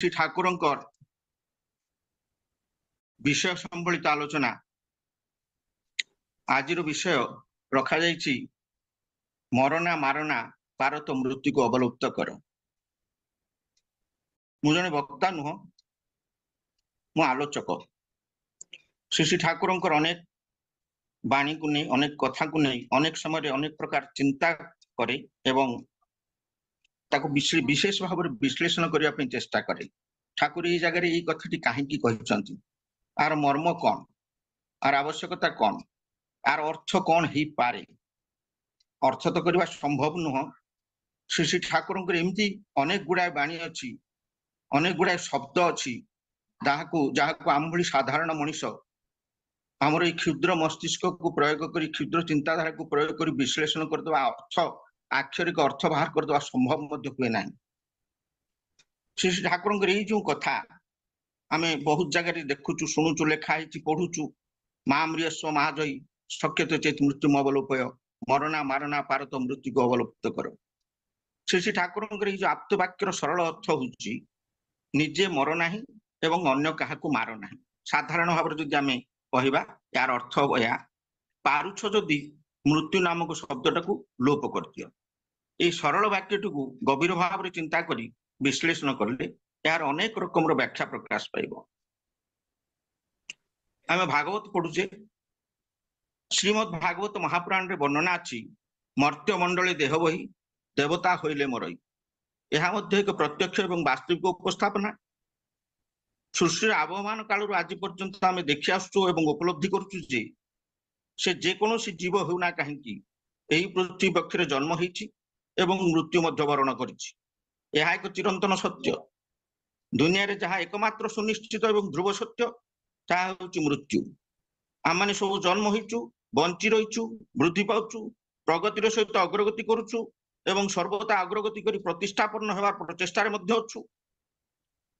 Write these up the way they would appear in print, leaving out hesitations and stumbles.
श्री ठाकुरंकर विषय संबलित आलोचना आज विषय रखा जाइछि मरना मारना पारत मृत्यु को अवलुप्त कर। मु जने वक्ता नुह, मु आलोचक। श्री श्री ठाकुरंकर अनेक वाणी को नहीं, अनेक कथा को नहीं, अनेक समय अनेक प्रकार चिंता करे एवं ताको विशेष भाव विश्लेषण करने पे चेष्टा करे। ठाकुर ये जगह ये कथाटी कहीं कहते, आर मर्म कौन, आर आवश्यकता कौन, आर अर्थ कौन ही पारे। अर्थ तो करवा संभव नुह। श्री श्री ठाकुर एमती अनेक गुड़ाए वाणी अच्छी, अनेक गुड़ाए शब्द अच्छी जहाँ आम भली साधारण मनीष आमर ये क्षुद्र मस्तिष्क को प्रयोग कर, क्षुद्र चिंताधारा को प्रयोग कर विश्लेषण करदे अर्थ आक्षरिक अर्थ बाहर करदे संभव हुए ना। श्री श्री ठाकुर ये जो कथा आम बहुत जगह देखुचु, शुणुचु, लिखाई पढ़ुचु, माँ म्रियस्व महाजयी शक्यत चेत मृत्यु अवलोपय मरना मारना पारत मृत्यु को अवलुप्त कर। श्री श्री ठाकुर जो आप्तवाक्यर सरल अर्थ हूँ निजे मर ना एवं अन्य क्या मार ना। साधारण भाव में आम कहवा यार अर्थ या पारुछ जदि मृत्यु नामक शब्दटा को लोप कर दियो। ये सरल वाक्यटी को गभीर भाव में चिंता करी विश्लेषण कले यार अनेक रकम व्याख्या प्रकाश पाइब। आम भागवत पढ़ुचे, श्रीमद भागवत महापुराण रे वर्णना अच्छी मर्त्य मंडली देह बही देवता होइले मरई। यह एक प्रत्यक्ष एवं वास्तविक उपस्थापना। सृष्टि आबहमान काल आज पर्यंत आम देखि आसुचु एवं उपलब्धि करुचु जे से जेकोसी जीव होना कहीं पृथ्वी पक्षे जन्म होइछि एवं मृत्यु मध्य वरण करिछि। यह एक चिरंतन सत्य। दुनिया रे जहाँ एकमात्र सुनिश्चित एवं ध्रुव सत्य ताहा होछि मृत्यु। आम माने सब जन्म होइछु, बंची रहीचु, वृद्धि पाउछु, प्रगतिर सहित अग्रगति करुछु एवं सर्वदा अग्रगति करी प्रतिष्ठापन्न हेबार प्रचेष्टार मध्य अछु।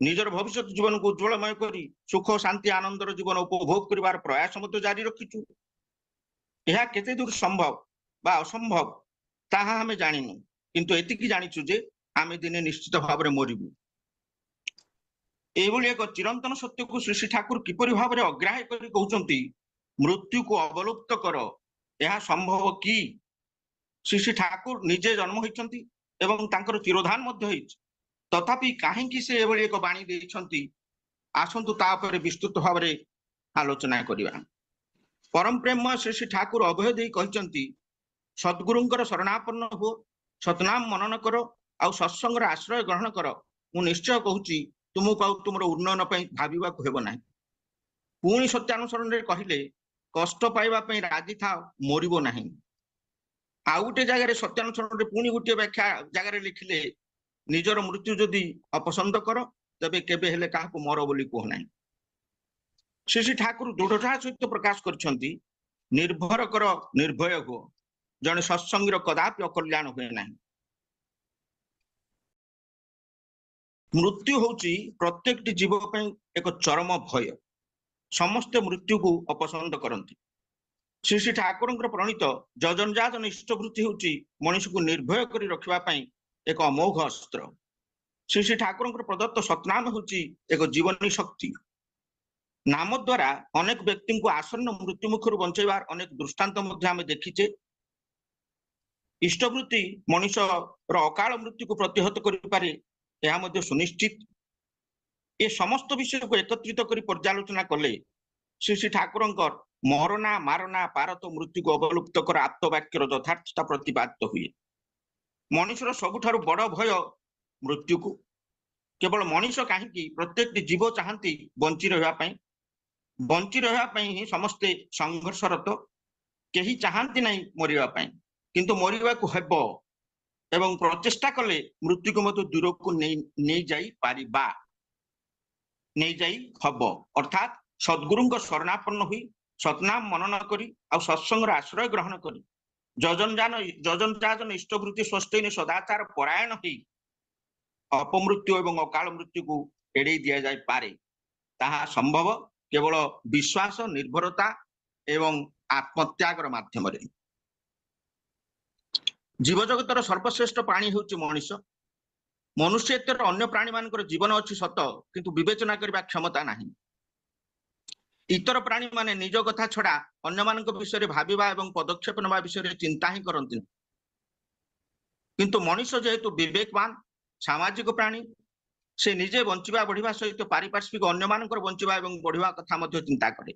निजर भविष्य जीवन को उज्ज्वलमय करी सुख शांति आनंदर जीवन उपभोग करिवार प्रयास मध्य जारी रखिछु। यह केते दूर संभव बा असंभव ताहा हमें जानिनु, किंतु एतिकी जानिछु जे आमे दिने निश्चित भाव में मरिबु। एभली एक चिरंतन सत्य को श्री श्री ठाकुर किपरि भाव में अग्राह्य करी कहउचंती मृत्यु को अवलुप्त कर। यह संभव कि? श्री श्री ठाकुर निजे जन्म होइचंती एवं तांकर तिरोधान मध्य होइछ, तथापि काहेकि से एभली एक वाणी देइछंती आसंतु ता पर विस्तृत भाव में आलोचना करिवा। परम प्रेम श्री श्री ठाकुर अभय देई कहिचंती सद्गुरुंकर शरणापन्न हो, सतनाम मनन कर आउ सत्संगर आश्रय ग्रहण कर। मु निश्चय कहूची तुमको आउ तुमर उन्नयन भाविबा को हेबो नाही। पुणी सत्यानुसरण रे कहिले कष्ट पाइबा पई राजी था, मरिबो नाही। आउ गोटे जगह सत्यानुसरण रे पुणी गोटे व्याख्या जगह लिखिले निजर मृत्यु जदि अपसंद कर तबे केबे हेले काहाको मर बोली कह नाही। श्री श्री ठाकुर दृढ़ता सहित प्रकाश करछंती निर्भर कर निर्भय हो, जने सत्संगीर कदापि अकल्याण हुए नाही। मृत्यु होची प्रत्येक जीव पई एक चरम भय। समस्त मृत्यु को अपसंद करती। श्री श्री ठाकुर प्रणीत जजन जाजन इष्टवृत्ति होची मनुष को निर्भय करी रखिबा पई एक अमोघ अस्त्र। श्री श्री ठाकुर प्रदत्त सतनाम होची एक जीवनी शक्ति। नाम द्वारा अनेक व्यक्ति को आसन्न मृत्यु मुखर बंचाइबार अनेक दृष्टांत मध्य आमे देखिचे। इष्टवृत्ति मनुष्यर अकाल मृत्यु को प्रतिहत करि पारे, यह मध्य सुनिश्चित। ये समस्त विषय को एकत्रित करी पर्यालोचना कले श्री श्री ठाकुरंकर मरना मारना पारत मृत्यु को अवलुप्त कर आप्तवाक्यर यथार्थता प्रतिपादित हुए। मनुष्यर सबुठारु बड़ भय मृत्यु को। केवल मनुष्य कहीं प्रत्येक जीव चाहती बंची रहा ही समस्ते संघर्षरत। केही चाहती नहीं मरिबा पई, किंतु मरिबा को हेबो एवं प्रचेष्टा कले मृत्यु को मत दूर को नहीं जाई पारिबा, नहीं जाई हबो। अर्थात सद्गुरुंक शरणापन्न हुई सतनाम मनन करी आ सत्संगर आश्रय ग्रहण करी जजन जाजन इष्टवृत्ति स्वस्थ सदाचार परायण हुई अपमृत्यु एवं अकाल मृत्यु को एड़े दिया जाय पारे। ताहा संभव केवल विश्वास निर्भरता एवं आत्मत्यागर माध्यम। जीव जगतर सर्वश्रेष्ठ प्राणी होची मनुष्य। ମନୁଷ୍ୟତ୍ୱର ଅନ୍ୟ ପ୍ରାଣୀ ମାନଙ୍କର ଜୀବନ ଅଛି ସତ, କିନ୍ତୁ ବିବେଚନା କରିବା କ୍ଷମତା ନାହିଁ। ଇତର ପ୍ରାଣୀ ମାନେ ନିଜ କଥା ଛଡା ଅନ୍ୟମାନଙ୍କ ବିଷୟରେ ଭାବିବା ଏବଂ ପଦକ୍ଷେପ ନେବା ବିଷୟରେ ଚିନ୍ତା ହିଁ କରନ୍ତି। କିନ୍ତୁ ମଣିଷ ଯେହେତୁ ବିବେକବାନ ସାମାଜିକ ପ୍ରାଣୀ, ସେ ନିଜେ ବଞ୍ଚିବା ବଢିବା ସହିତ ପାରିପାର୍ଶ୍ୱିକ ଅନ୍ୟମାନଙ୍କର ବଞ୍ଚିବା ଏବଂ ବଢିବା କଥା ମଧ୍ୟ ଚିନ୍ତା କରେ।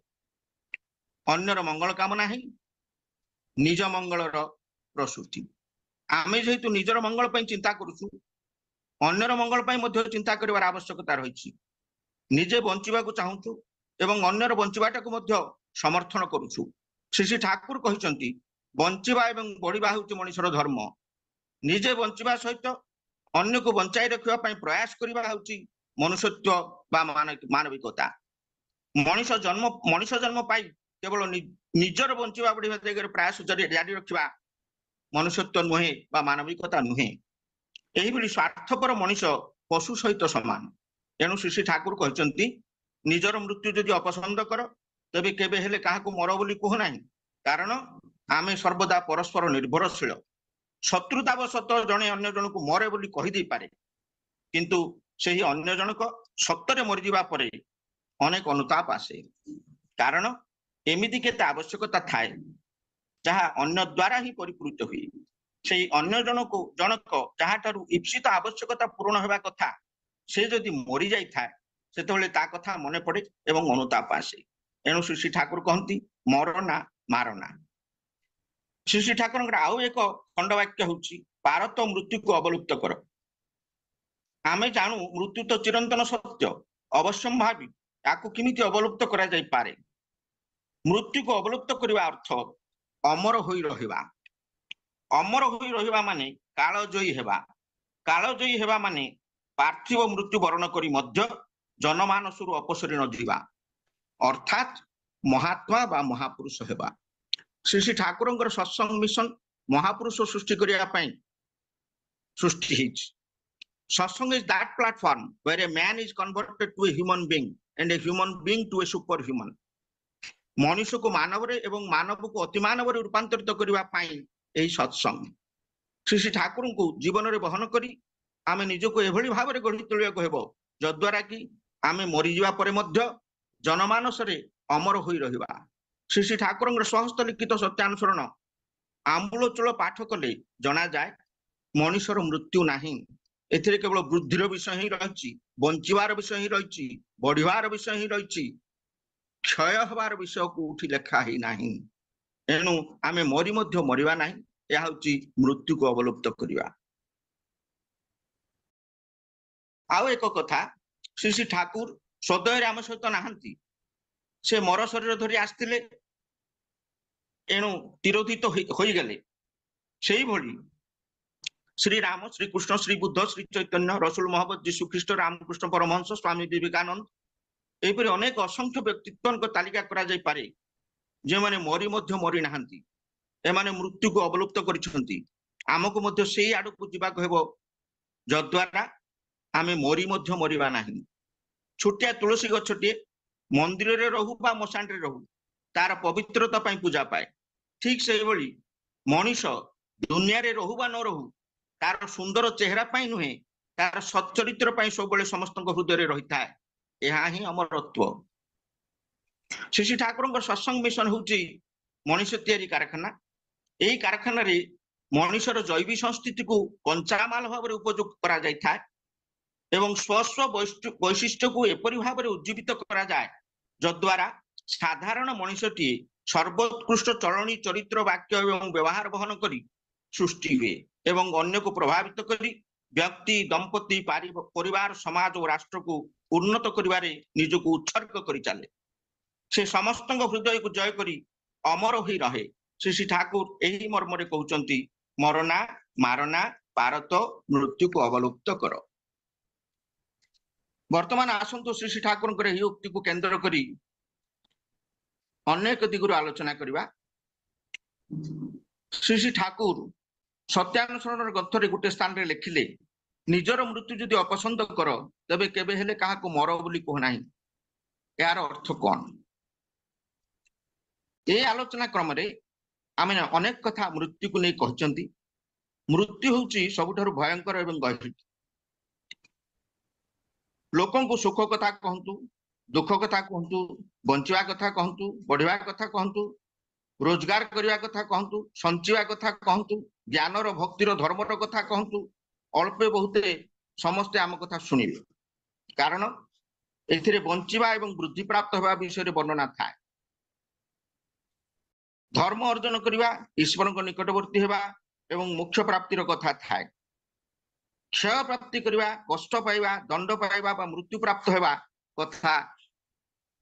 ଅନ୍ୟର ମଙ୍ଗଳ କାମନା ହିଁ ନିଜ ମଙ୍ଗଳର ପ୍ରସୂତି। ଆମେ ଯେହେତୁ ନିଜର ମଙ୍ଗଳ ପାଇଁ ଚିନ୍ତା କରୁଛୁ, ଅନ୍ୟର ମଙ୍ଗଳ ପାଇଁ ମଧ୍ୟ ଚିନ୍ତା କରିବାର ଆବଶ୍ୟକତା ରହିଛି। ନିଜେ ବଞ୍ଚିବାକୁ ଚାହୁଁଛୁ ଏବଂ ଅନ୍ୟର ବଞ୍ଚିବାଟାକୁ ମଧ୍ୟ ସମର୍ଥନ କରୁଛୁ। ଶ୍ରୀ ଠାକୁର କହିଛନ୍ତି, ବଞ୍ଚିବା ଏବଂ ବଢିବା ହେଉଛି ମଣିଷର ଧର୍ମ। ନିଜେ ବଞ୍ଚିବା ସହିତ ଅନ୍ୟକୁ ବଞ୍ଚାଇ ରଖିବା ପାଇଁ ପ୍ରୟାସ କରିବା ହେଉଛି ମନୁଷ୍ୟତ୍ୱ ବା ମାନବିକତା। ମଣିଷ ଜନ୍ମ ପାଇ କେବଳ ନିଜର ବଞ୍ଚିବା ବଢିବା ଦିଗରେ ପ୍ରୟାସ ଜାରି ରଖିବା ମନୁଷ୍ୟତ୍ୱ ନୁହେଁ ବା ମାନବିକତା ନୁହେଁ। ଏହିଭଳି ସ୍ୱାର୍ଥପର ମଣିଷ ପଶୁ ସହିତ ସମାନ। ତେଣୁ ଶ୍ରୀ ଠାକୁର କହିଛନ୍ତି, ନିଜର ମୃତ୍ୟୁ ଯଦି ଅପସନ୍ଦ କର ତେବେ କେବେ ହେଲେ କାହାକୁ ମର ବୋଲି କୁହ ନାହିଁ, କାରଣ ଆମେ ସର୍ବଦା ପରସ୍ପର ନିର୍ଭରଶୀଳ। ଶତ୍ରୁତାବଶତଃ ଜଣେ ଅନ୍ୟ ଜଣକୁ ମରେ ବୋଲି କହିଦେଇପାରେ, କିନ୍ତୁ ସେହି ଅନ୍ୟ ଜଣକ ସତରେ ମରିଯିବା ପରେ ଅନେକ ଅନୁତାପ ଆସେ, କାରଣ ଏମିତି କେତେ ଆବଶ୍ୟକତା ଥାଏ ଯାହା ଅନ୍ୟ ଦ୍ୱାରା ହିଁ ପରିପୂରିତ ହୁଏ। ସେଇ ଅନ୍ୟ ଜଣକ ଯାହାଠାରୁ ଇପ୍ସିତ ଆବଶ୍ୟକତା ପୂରଣ ହେବା କଥା, ସେ ଯଦି ମରି ଯାଇଥାଏ ସେତେବେଳେ ତା କଥା ମନେ ପଡେ ଏବଂ ଅନୁତାପ ଆସେ। ଏଣୁ ଶ୍ରୀ ଠାକୁର କହନ୍ତି, ମରନା ମାରନା। ଶ୍ରୀ ଠାକୁରଙ୍କର ଆଉ ଏକ ଖଣ୍ଡବାକ୍ୟ ହେଉଛି, ପାରତ ମୃତ୍ୟୁକୁ ଅବଲୁପ୍ତ କର। ଆମେ ଜାଣୁ ମୃତ୍ୟୁ ତ ଚିରନ୍ତନ ସତ୍ୟ, ଅବଶ୍ୟମ୍ଭାବୀ। ତାକୁ କେମିତି ଅବଲୁପ୍ତ କରାଯାଇପାରେ? ମୃତ୍ୟୁକୁ ଅବଲୁପ୍ତ କରିବା ଅର୍ଥ ଅମର ହୋଇ ରହିବା। ଅମର ହୋଇ ରହିବା ମାନେ କାଳଜୟୀ ହେବା। କାଳଜୟୀ ହେବା ମାନେ ପାର୍ଥିବ ମୃତ୍ୟୁ ବରଣ କରି ମଧ୍ୟ ଜନମାନସରୁ ଅପସରି ନ ଯିବା, ଅର୍ଥାତ୍ ମହାତ୍ମା ବା ମହାପୁରୁଷ ହେବା। ଶ୍ରୀ ଠାକୁରଙ୍କର ସତ୍ସଙ୍ଗ ମିଶନ ମହାପୁରୁଷ ସୃଷ୍ଟି କରିବା ପାଇଁ ସୃଷ୍ଟି ହେଇଛି। Satsang is that platform where a man is converted to a human being and a human being to a superhuman. ମଣିଷକୁ ମାନବରେ ଏବଂ ମାନବକୁ ଅତିମାନବରେ ରୂପାନ୍ତରିତ କରିବା ପାଇଁ ଏହି ସତ୍ସଙ୍ଗ। ଶ୍ରୀ ଠାକୁରଙ୍କୁ ଜୀବନରେ ବହନ କରି ଆମେ ନିଜକୁ ଏଭଳି ଭାବରେ ଗଢି ତୋଳିବାକୁ ହେବ, ଯଦ୍ୱାରା କି ଆମେ ମରିଯିବା ପରେ ମଧ୍ୟ ଜନମାନସରେ ଅମର ହୋଇ ରହିବା। ଶ୍ରୀ ଠାକୁରଙ୍କର ସ୍ୱହସ୍ତ ଲିଖିତ ସତ୍ୟାନୁସରଣ ଆମୂଳଚୂଳ ପାଠ କଲେ ଜଣାଯାଏ, ମଣିଷର ମୃତ୍ୟୁ ନାହିଁ। ଏଥିରେ କେବଳ ବୃଦ୍ଧିର ବିଷୟ ହିଁ ରହିଛି, ବଞ୍ଚିବାର ବିଷୟ ହିଁ ରହିଛି, ବଢିବାର ବିଷୟ ହିଁ ରହିଛି। କ୍ଷୟ ହେବାର ବିଷୟ କୋଉଠି ଲେଖା ହେଇନାହିଁ। ଏଣୁ ଆମେ ମରି ମଧ୍ୟ ମରିବା ନାହିଁ। ଏହା ହେଉଛି ମୃତ୍ୟୁକୁ ଅବଲୁପ୍ତ କରିବା। ଆଉ ଏକ କଥା, ଶ୍ରୀ ଠାକୁର ସଦୟରେ ଆମ ସହିତ ନାହାନ୍ତି। ସେ ମର ଶରୀର ଧରି ଆସିଥିଲେ, ଏଣୁ ତିରୋଧିତ ହୋଇଗଲେ। ସେଇଭଳି ଶ୍ରୀରାମ, ଶ୍ରୀକୃଷ୍ଣ, ଶ୍ରୀ ବୁଦ୍ଧ, ଶ୍ରୀ ଚୈତନ୍ୟ, ରସୁଲ ମହମ୍ମଦ, ଯୀଶୁଖ୍ରୀଷ୍ଟ, ରାମକୃଷ୍ଣ ପରମହଂସ, ସ୍ୱାମୀ ବିବେକାନନ୍ଦ, ଏହିପରି ଅନେକ ଅସଂଖ୍ୟ ବ୍ୟକ୍ତିତ୍ୱଙ୍କ ତାଲିକା କରାଯାଇପାରେ, ଯେଉଁମାନେ ମରି ମଧ୍ୟ ମରି ନାହାନ୍ତି। ଏମାନେ ମୃତ୍ୟୁକୁ ଅବଲୁପ୍ତ କରିଛନ୍ତି। ଆମକୁ ମଧ୍ୟ ସେଇ ଆଡକୁ ଯିବାକୁ ହେବ, ଯଦ୍ୱାରା ଆମେ ମରି ମଧ୍ୟ ମରିବା ନାହିଁ। ଛୋଟିଆ ତୁଳସୀ ଗଛଟିଏ ମନ୍ଦିରରେ ରହୁ ବା ମଶାଣିରେ ରହୁ, ତାର ପବିତ୍ରତା ପାଇଁ ପୂଜା ପାଏ। ଠିକ ସେଇଭଳି ମଣିଷ ଦୁନିଆରେ ରହୁ ବା ନ ରହୁ, ତାର ସୁନ୍ଦର ଚେହେରା ପାଇଁ ନୁହେଁ, ତାର ସଚ୍ଚରିତ୍ର ପାଇଁ ସବୁବେଳେ ସମସ୍ତଙ୍କ ହୃଦୟରେ ରହିଥାଏ। ଏହା ହିଁ ଅମରତ୍ୱ। ଶ୍ରୀ ଠାକୁରଙ୍କ ସତ୍ସଙ୍ଗ ମିଶନ ହେଉଛି ମଣିଷ ତିଆରି କାରଖାନା। ଏହି କାରଖାନାରେ ମଣିଷର ଜୈବିକ ସଂସ୍କୃତିକୁ କଞ୍ଚାମାଲ ଭାବରେ ଉପଯୋଗ କରାଯାଇଥାଏ ଏବଂ ସ୍ୱ ବୈଶିଷ୍ଟ୍ୟକୁ ଏପରି ଭାବରେ ଉଜ୍ଜୀବିତ କରାଯାଏ, ଯଦ୍ୱାରା ସାଧାରଣ ମଣିଷଟିଏ ସର୍ବୋତ୍କୃଷ୍ଟ ଚଳଣୀ, ଚରିତ୍ର, ବାକ୍ୟ ଏବଂ ବ୍ୟବହାର ବହନ କରି ସୃଷ୍ଟି ହୁଏ ଏବଂ ଅନ୍ୟକୁ ପ୍ରଭାବିତ କରି ବ୍ୟକ୍ତି, ଦମ୍ପତି, ପରିବାର, ସମାଜ ଓ ରାଷ୍ଟ୍ରକୁ ଉନ୍ନତ କରିବାରେ ନିଜକୁ ଉତ୍ସର୍ଗ କରି ଚାଲେ। ସେ ସମସ୍ତଙ୍କ ହୃଦୟକୁ ଜୟ କରି ଅମର ହୋଇ ରହେ। ଶ୍ରୀ ଠାକୁର ଏହି ମର୍ମରେ କହୁଛନ୍ତି, ମରନା ମାରନା, ପାରତ ମୃତ୍ୟୁକୁ ଅବଲୁପ୍ତ କର। ବର୍ତ୍ତମାନ ଆସନ୍ତୁ ଶ୍ରୀ ଠାକୁରଙ୍କର ଏହି ଉକ୍ତିକୁ କେନ୍ଦ୍ର କରି ଅନେକ ଦିଗରୁ ଆଲୋଚନା କରିବା। ଶ୍ରୀ ଠାକୁର ସତ୍ୟାନୁସରଣର ଗ୍ରନ୍ଥରେ ଗୋଟେ ସ୍ଥାନରେ ଲେଖିଲେ, ନିଜର ମୃତ୍ୟୁ ଯଦି ଅପସନ୍ଦ କର ତେବେ କେବେ ହେଲେ କାହାକୁ ମର ବୋଲି କୁହ ନାହିଁ। ଏହାର ଅର୍ଥ କଣ? ଏ ଆଲୋଚନା କ୍ରମରେ ଆମେ ଅନେକ କଥା ମୃତ୍ୟୁକୁ ନେଇ କହିଛନ୍ତି। ମୃତ୍ୟୁ ହେଉଛି ସବୁଠାରୁ ଭୟଙ୍କର ଏବଂ ଗହୀର। ଲୋକଙ୍କୁ ସୁଖ କଥା କହନ୍ତୁ, ଦୁଃଖ କଥା କହନ୍ତୁ, ବଞ୍ଚିବା କଥା କହନ୍ତୁ, ବଢିବା କଥା କହନ୍ତୁ, ରୋଜଗାର କରିବା କଥା କହନ୍ତୁ, ସଞ୍ଚିବା କଥା କହନ୍ତୁ, ଜ୍ଞାନର ଭକ୍ତିର ଧର୍ମର କଥା କହନ୍ତୁ, ଅଳ୍ପେ ବହୁତେ ସମସ୍ତେ ଆମ କଥା ଶୁଣିବେ। କାରଣ ଏଥିରେ ବଞ୍ଚିବା ଏବଂ ବୃଦ୍ଧି ପ୍ରାପ୍ତ ହେବା ବିଷୟରେ ବର୍ଣ୍ଣନା ଥାଏ। ଧର୍ମ ଅର୍ଜନ କରିବା, ଈଶ୍ୱରଙ୍କ ନିକଟବର୍ତ୍ତୀ ହେବା ଏବଂ ମୋକ୍ଷ ପ୍ରାପ୍ତିର କଥା ଥାଏ। କ୍ଷୟ ପ୍ରାପ୍ତି କରିବା, କଷ୍ଟ ପାଇବା, ଦଣ୍ଡ ପାଇବା ବା ମୃତ୍ୟୁ ପ୍ରାପ୍ତ ହେବା କଥା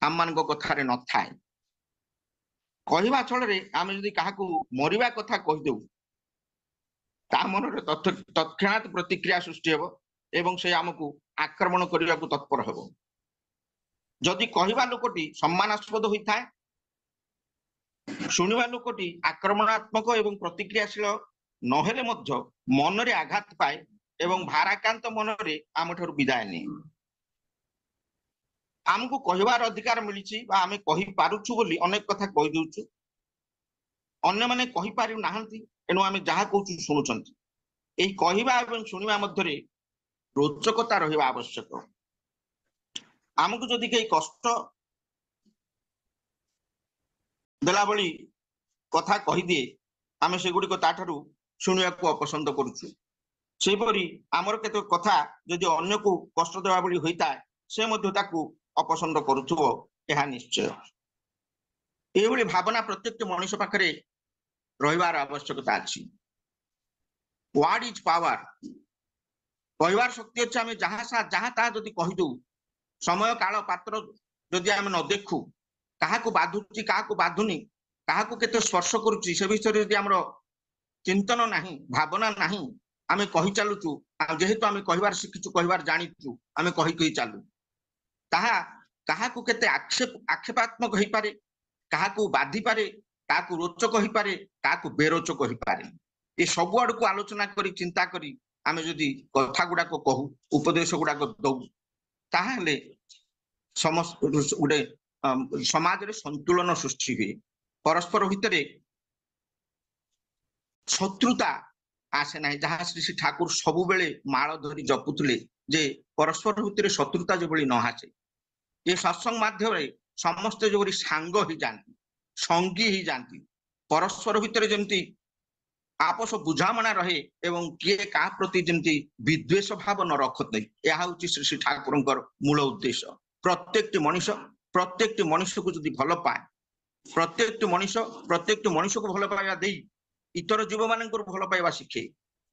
ଆମମାନଙ୍କ କଥାରେ ନଥାଏ। କହିବା ଛଳରେ ଆମେ ଯଦି କାହାକୁ ମରିବା କଥା କହିଦେଉ, ତା ମନରେ ତତ୍କ୍ଷଣାତ୍ ପ୍ରତିକ୍ରିୟା ସୃଷ୍ଟି ହେବ ଏବଂ ସେ ଆମକୁ ଆକ୍ରମଣ କରିବାକୁ ତତ୍ପର ହେବ। ଯଦି କହିବା ଲୋକଟି ସମ୍ମାନାସ୍ପଦ ହୋଇଥାଏ, ଶୁଣିବା ଲୋକଟି ଆକ୍ରମଣାତ୍ମକ ଏବଂ ପ୍ରତିକ୍ରିୟାଶୀଳ ନହେଲେ ମଧ୍ୟ ମନରେ ଆଘାତ ପାଏ ଏବଂ ଭାରାକ୍ରାନ୍ତ ମନରେ ଆମଠାରୁ ବିଦାୟ ନିଏ। ଆମକୁ କହିବାର ଅଧିକାର ମିଳିଛି ବା ଆମେ କହିପାରୁଛୁ ବୋଲି ଅନେକ କଥା କହିଦେଉଛୁ। ଅନ୍ୟମାନେ କହିପାରୁ ନାହାନ୍ତି, ଏଣୁ ଆମେ ଯାହା କହୁଛୁ ଶୁଣୁଛନ୍ତି। ଏହି କହିବା ଏବଂ ଶୁଣିବା ମଧ୍ୟରେ ରୋଚକତା ରହିବା ଆବଶ୍ୟକ। ଆମକୁ ଯଦି କେହି କଷ୍ଟ ଦେଲା ଭଳି କଥା କହିଦିଏ, ଆମେ ସେଗୁଡ଼ିକ ତାଠାରୁ ଶୁଣିବାକୁ ଅପସନ୍ଦ କରୁଛୁ। ସେହିପରି ଆମର କେତେକ କଥା ଯଦି ଅନ୍ୟକୁ କଷ୍ଟ ଦେବା ଭଳି ହୋଇଥାଏ, ସେ ମଧ୍ୟ ତାକୁ ଅପସନ୍ଦ କରୁଥିବ, ଏହା ନିଶ୍ଚୟ। ଏଇଭଳି ଭାବନା ପ୍ରତ୍ୟେକ ମଣିଷ ପାଖରେ ରହିବାର ଆବଶ୍ୟକତା ଅଛି। Word is power. କହିବାର ଶକ୍ତି ଅଛି। ଆମେ ଯାହା ତାହା ଯଦି କହିଦେଉ, ସମୟ କାଳ ପାତ୍ର ଯଦି ଆମେ ନ ଦେଖୁ, କାହାକୁ ବାଧୁଛି କାହାକୁ ବାଧୁନି, କାହାକୁ କେତେ ସ୍ପର୍ଶ କରୁଛି ସେ ବିଷୟରେ ଯଦି ଆମର ଚିନ୍ତନ ନାହିଁ, ଭାବନା ନାହିଁ, ଆମେ କହି ଚାଲୁଛୁ, ଯେହେତୁ ଆମେ କହିବାର ଶିଖିଛୁ, କହିବାର ଜାଣିଛୁ, ଆମେ କହି ଚାଲୁ, ତାହା କାହାକୁ କେତେ ଆକ୍ଷେପାତ୍ମକ ହେଇପାରେ, କାହାକୁ ବାଧିପାରେ, କାହାକୁ ରୋଚକ ହେଇପାରେ, କାହାକୁ ବେରୋଚକ ହେଇପାରେ। ଏ ସବୁ ଆଡକୁ ଆଲୋଚନା କରି ଚିନ୍ତା କରି ଆମେ ଯଦି କଥା ଗୁଡାକ କହୁ, ଉପଦେଶ ଗୁଡାକ ଦଉ, ତାହେଲେ ଗୋଟେ ସମାଜରେ ସନ୍ତୁଳନ ସୃଷ୍ଟି ହୁଏ। ପରସ୍ପର ଭିତରେ ଶତ୍ରୁତା ଆସେ ନାହିଁ। ଯାହା ଶ୍ରୀ ଶ୍ରୀ ଠାକୁର ସବୁବେଳେ ମାଳ ଧରି ଜପୁଥିଲେ ଯେ ପରସ୍ପର ଭିତରେ ଶତ୍ରୁତା ଯେଭଳି ନ ଆସେ। ଏ ସତ୍ସଙ୍ଗ ମାଧ୍ୟମରେ ସମସ୍ତେ ଯେଭଳି ସାଙ୍ଗ ହେଇଯାଆନ୍ତି, ସଙ୍ଗୀ ହେଇଯାଆନ୍ତି, ପରସ୍ପର ଭିତରେ ଯେମିତି ଆପୋଷ ବୁଝାମଣା ରହେ ଏବଂ କିଏ କାହା ପ୍ରତି ଯେମିତି ବିଦ୍ୱେଷ ଭାବ ନ ରଖନ୍ତି, ଏହା ହଉଛି ଶ୍ରୀ ଶ୍ରୀ ଠାକୁରଙ୍କର ମୂଳ ଉଦ୍ଦେଶ୍ୟ। ପ୍ରତ୍ୟେକଟି ମଣିଷକୁ ଯଦି ଭଲ ପାଏ, ପ୍ରତ୍ୟେକଟି ମଣିଷକୁ ଭଲ ପାଇବା ଦେଇ ଇତର ଜୀବମାନଙ୍କୁ ଭଲ ପାଇବା ଶିଖେ,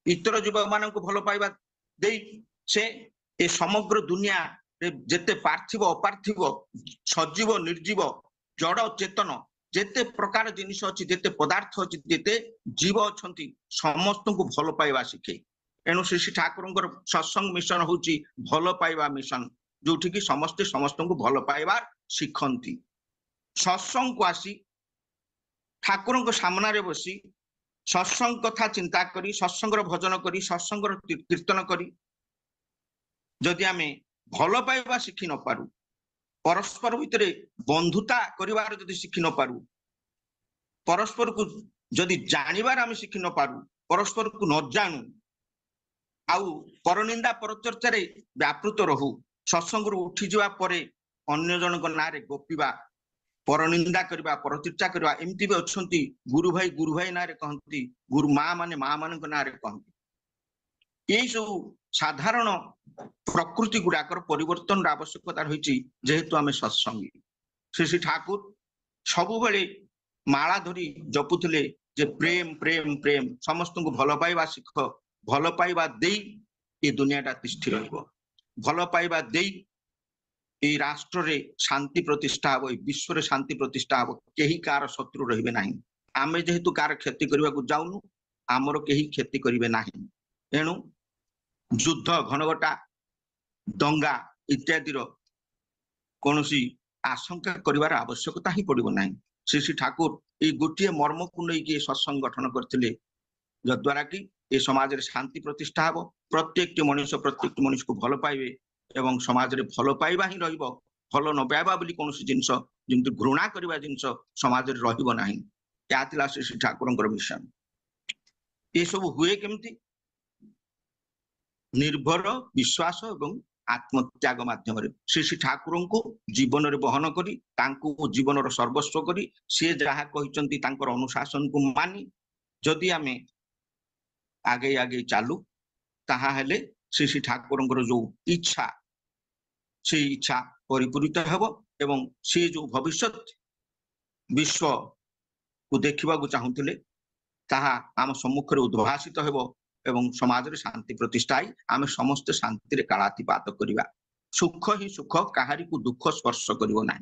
ଇତର ଜୀବମାନଙ୍କୁ ଭଲ ପାଇବା ଦେଇ ସେ ଏ ସମଗ୍ର ଦୁନିଆରେ ଯେତେ ପାର୍ଥିବ ଅପାର୍ଥିବ, ସଜୀବ ନିର୍ଜୀବ, ଜଡ ଚେତନ, ଯେତେ ପ୍ରକାର ଜିନିଷ ଅଛି, ଯେତେ ପଦାର୍ଥ ଅଛି, ଯେତେ ଜୀବ ଅଛନ୍ତି, ସମସ୍ତଙ୍କୁ ଭଲ ପାଇବା ଶିଖେ। ଏଣୁ ଶ୍ରୀ ଶ୍ରୀ ଠାକୁରଙ୍କର ସତ୍ସଙ୍ଗ ମିଶନ ହଉଛି ଭଲ ପାଇବା ମିଶନ, ଯୋଉଠିକି ସମସ୍ତେ ସମସ୍ତଙ୍କୁ ଭଲ ପାଇବା ଶିଖନ୍ତି। ସତ୍ସଙ୍ଗକୁ ଆସି ଠାକୁରଙ୍କ ସାମ୍ନାରେ ବସି ସତ୍ସଙ୍ଗ କଥା ଚିନ୍ତା କରି, ସତ୍ସଙ୍ଗର ଭଜନ କରି, ସତ୍ସଙ୍ଗର କୀର୍ତ୍ତନ କରି ଯଦି ଆମେ ଭଲ ପାଇବା ଶିଖି ନ ପାରୁ, ପରସ୍ପର ଭିତରେ ବନ୍ଧୁତା କରିବାର ଯଦି ଶିଖି ନ ପାରୁ, ପରସ୍ପରକୁ ଯଦି ଜାଣିବାର ଆମେ ଶିଖି ନ ପାରୁ, ପରସ୍ପରକୁ ନ ଜାଣୁ, ଆଉ ପରନିନ୍ଦା ପରଚର୍ଚ୍ଚାରେ ବ୍ୟାପୃତ ରହୁ, ସତ୍ସଙ୍ଗରୁ ଉଠିଯିବା ପରେ ଅନ୍ୟ ଜଣଙ୍କ ନାଁରେ ଗୋପିବା, ପରନିନ୍ଦା କରିବା, ପରଚର୍ଚ୍ଚା କରିବା, ଏମିତି ବି ଅଛନ୍ତି ଗୁରୁ ଭାଇ ନାଁରେ କହନ୍ତି, ଗୁରୁ ମା ମାନଙ୍କ ନାଁରେ କହନ୍ତି। ଏଇ ସବୁ ସାଧାରଣ ପ୍ରକୃତି ଗୁଡାକର ପରିବର୍ତ୍ତନର ଆବଶ୍ୟକତା ରହିଛି, ଯେହେତୁ ଆମେ ସତ୍ସଙ୍ଗୀ। ଶ୍ରୀ ଶ୍ରୀ ଠାକୁର ସବୁବେଳେ ମାଳା ଧରି ଜପୁଥିଲେ ଯେ ପ୍ରେମ ପ୍ରେମ ପ୍ରେମ, ସମସ୍ତଙ୍କୁ ଭଲ ପାଇବା ଶିଖ, ଭଲ ପାଇବା ଦେଇ ଏ ଦୁନିଆଟା ତିଷ୍ଠି ରହିବ, ଭଲ ପାଇବା ଦେଇ এই ରାଷ୍ଟ୍ରରେ ଶାନ୍ତି ପ୍ରତିଷ୍ଠା ହେବ, এই ବିଶ୍ୱରେ ଶାନ୍ତି ପ୍ରତିଷ୍ଠା ହେବ, କେହି କାହାର ଶତ୍ରୁ ରହିବେ ନାହିଁ। ଆମେ ଯେହେତୁ କାହାର କ୍ଷତି କରିବାକୁ ଯାଉନୁ, ଆମର କେହି କ୍ଷତି କରିବେ ନାହିଁ। ଏଣୁ ଯୁଦ୍ଧ, ଘନଘଟା, ଦଙ୍ଗା ଇତ୍ୟାଦିର କୌଣସି ଆଶଙ୍କା କରିବାର ଆବଶ୍ୟକତା ହିଁ ପଡିବ ନାହିଁ। ଶ୍ରୀ ଶ୍ରୀ ଠାକୁର ଏଇ ଗୋଟିଏ ମର୍ମକୁ ନେଇକି ସତ୍ସଙ୍ଗ ଗଠନ କରିଥିଲେ, ଯଦ୍ୱାରା କି ଏ ସମାଜରେ ଶାନ୍ତି ପ୍ରତିଷ୍ଠା ହେବ, ପ୍ରତ୍ୟେକଟି ମଣିଷକୁ ଭଲ ପାଇବେ ଏବଂ ସମାଜରେ ଭଲ ପାଇବା ହିଁ ରହିବ। ଭଲ ନ ପାଇବା ବୋଲି କୌଣସି ଜିନିଷ, ଯେମିତି ଘୃଣା କରିବା ଜିନିଷ ସମାଜରେ ରହିବ ନାହିଁ। ଏହା ଥିଲା ଶ୍ରୀ ଶ୍ରୀ ଠାକୁରଙ୍କର ମିଶନ। ଏସବୁ ହୁଏ କେମିତି? ନିର୍ଭର, ବିଶ୍ୱାସ ଏବଂ आत्मत्याग माध्यम श्री श्री ठाकुर को जीवन रे बहन करी तांको जीवन सर्वस्व करी सी जहाँ कहते अनुशासन को मानी जदि आमे आगे आगे चालू ताहा हेले श्री श्री ठाकुर जो इच्छा से इच्छा परिपूरित हेब एवं सी जो भविष्य विश्व को देखा चाहूले ताहा आम सम्मुख उद्भासित हेब एवं समाज रे शांति प्रतिष्ठा आम समस्ते शांति रे कालातिपात करिबा सुख ही सुख काहारी को दुख स्पर्श करिवो ना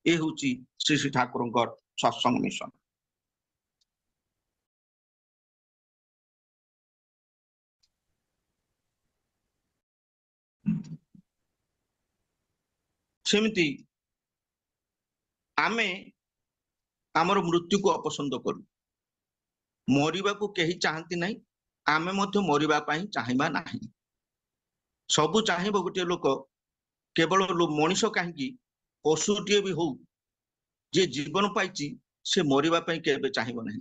ए होची श्री श्री ठाकुरंकर सत्संग मिशन। सेमिति आमे आमर मृत्यु को अपसंद करू मरिबा को केही चाहती नहीं आमे मध्य मरिबा पई चाहिबा नाही सबु चाहिबो गोटे लोक केवल मनीष कहीं पशुटे भी हो जे जीवन पाई से मरिबा पई केबे चाहिबो नाही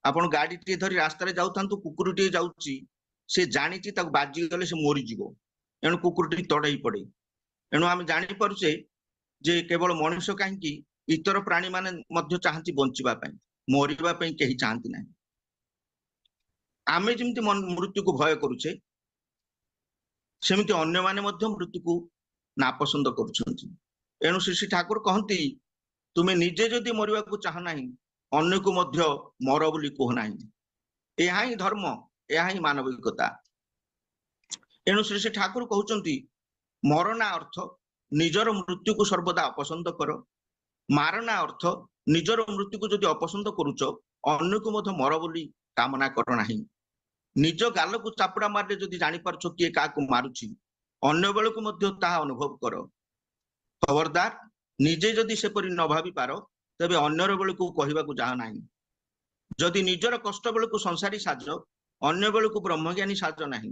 आपण गाड़ी टे धरी रास्ता रे जाउथांतु कुकुरटे जाउची से जानिची ताको बाजी गले से मरि जीवो एणु कुकुरटी तड़ाई पड़े एणु आमे जानि परछे जे केवल मनुष्य कहीं इतर प्राणी माने मध्य चाहती बंचिबा पई मरिबा पई केही चाहती नाही आमे जेमति मृत्यु को भय करूचे सेमति अन्य माने मध्य मृत्यु को नापसंद करुछंती एणु श्री श्री ठाकुर कहती तुमे निजे जदि मरिबा को चाह नाही अन्य को मध्य मर बोली कह नाही एहा ही धर्म एहा ही मानविकता एणु श्री श्री ठाकुर कहउचंती मरना अर्थ निजर मृत्यु को सर्वदा अपसंद कर मारना अर्थ निजर मृत्यु को जदि अपसंद करूच अन्य को मध्य मर बोली कामना कर नाही निज गाल को चापुड़ा मारे जदि जानि पारछ किए का को मारुछि अन्य बेल को मध्य ताहा अनुभव कर खबरदार निजे जदि से परि न भाबी पारो तबे अन्यर बेल को कहिबा को जाह नाही जदि निजर कष्ट बेल को संसारी साज अन्य बेल को ब्रह्मज्ञानी साज नाही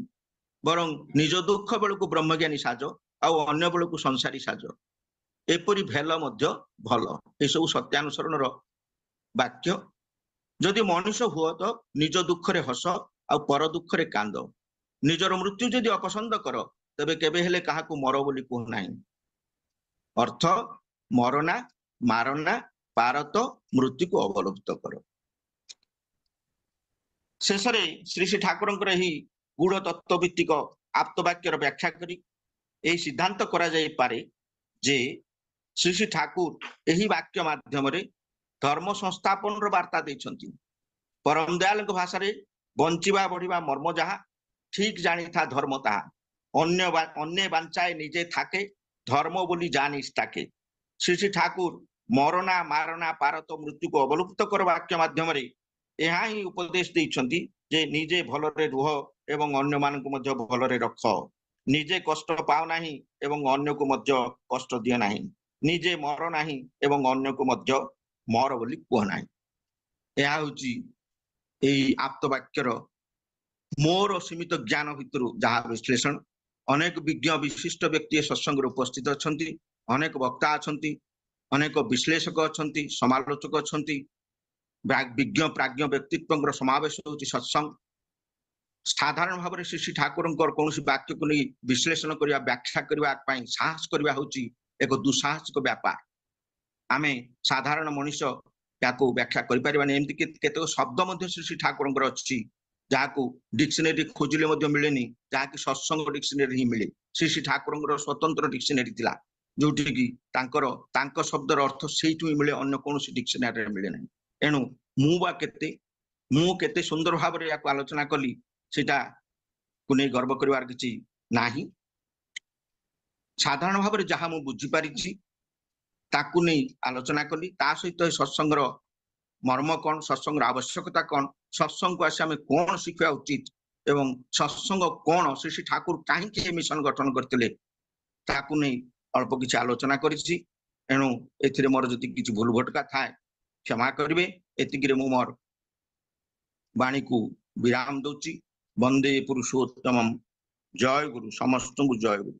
बरं निज दुख बेल को ब्रह्मज्ञानी साज आ अन्य बेल को संसारी साज एपरि भेल मध्य भल ए सब सत्यानुसरण वाक्य जदि मनुष्य हुआ तो निज दुख रे हस आ पर दुख रे कांद निजर मृत्यु जदि अपसंद कर तबे केबे हेले काहा को मर बोली कह नाही अर्थ मरना मारना पारत मृत्यु को अवलुप्त कर शेष श्री श्री ठाकुर ही गूढ़ तत्वभित्तिक आप्तवाक्यर व्याख्या करी यही सिद्धांत करा जाई पारे जे श्री श्री ठाकुर यही वाक्य माध्यम धर्म संस्थापन वार्ता देछंती परम दयाल भाषा रे बंचिबा बढ़िबा मर्म जहा ठीक जानी था धर्म ताहा अन्य बांचाए निजे थाके धर्म बोली जानी ताके श्री श्री ठाकुर मरना मारना पारत मृत्यु को अवलुप्त कर वाक्य माध्यम यहाँ ही उपदेश देइछंती जे निजे भलरे रुह एवं अन्य मान को मध्य भलरे रख निजे कष्ट पाओ नाही एवं अन्य को मध्य कष्ट दिए नाही निजे मर नाही एवं अन्य को मध्य मर बोली कह नाही यह होची एई आप्तवाक्यर मोर सीमित ज्ञान भितर जहाँ विश्लेषण अनेक विज्ञ विशिष्ट व्यक्ति सत्संग उपस्थित अछंती अनेक वक्ता अछंती अनेक विश्लेषक अछंती समालोचक अछंती विज्ञ प्राज्ञ व्यक्तित्व समावेश होची सत्संग साधारण भाव में श्री श्री ठाकुर कौन वाक्य को नहीं विश्लेषण करने व्याख्या करने साहस करने हूँ एक दुस्साहसिक व्यापार आमे साधारण मनुष्य या व्याख्या करमती केतक शब्द श्री श्री ठाकुर अच्छी जहाँ डिक्शनरी खोजिले मिलेनी जहाँकि सत्संग डिक्शनरी ही मिले श्री श्री ठाकुर स्वतंत्र डिक्शनरी थिला जोठी कि शब्दर अर्थ से मिले अन्य कौन डिक्शनरी मिले ना एणु मु केते सुंदर भाव में आलोचना कली सेटा को नहीं गर्व करिवार किछि नाही साधारण भाव में जहाँ मु बुझी पारिछि ताकू नहीं आलोचना कली ता सहित सत्संगर मर्म कौन सत्संग आवश्यकता कौन सत्संग को आसी आम कौन शिखा उचित एवं सत्संग कौन श्री श्री ठाकुर कहीं मिशन गठन करते ताकू नहीं अल्प किसी आलोचना करिछि एणु एथिरे मोर जति किछि भूल भटका थाए क्षमा करिवे एतिकिरे मु मोर वाणी को विराम दउछि वंदे पुरुषोत्तमम जय गुरु समस्त जय गुरु।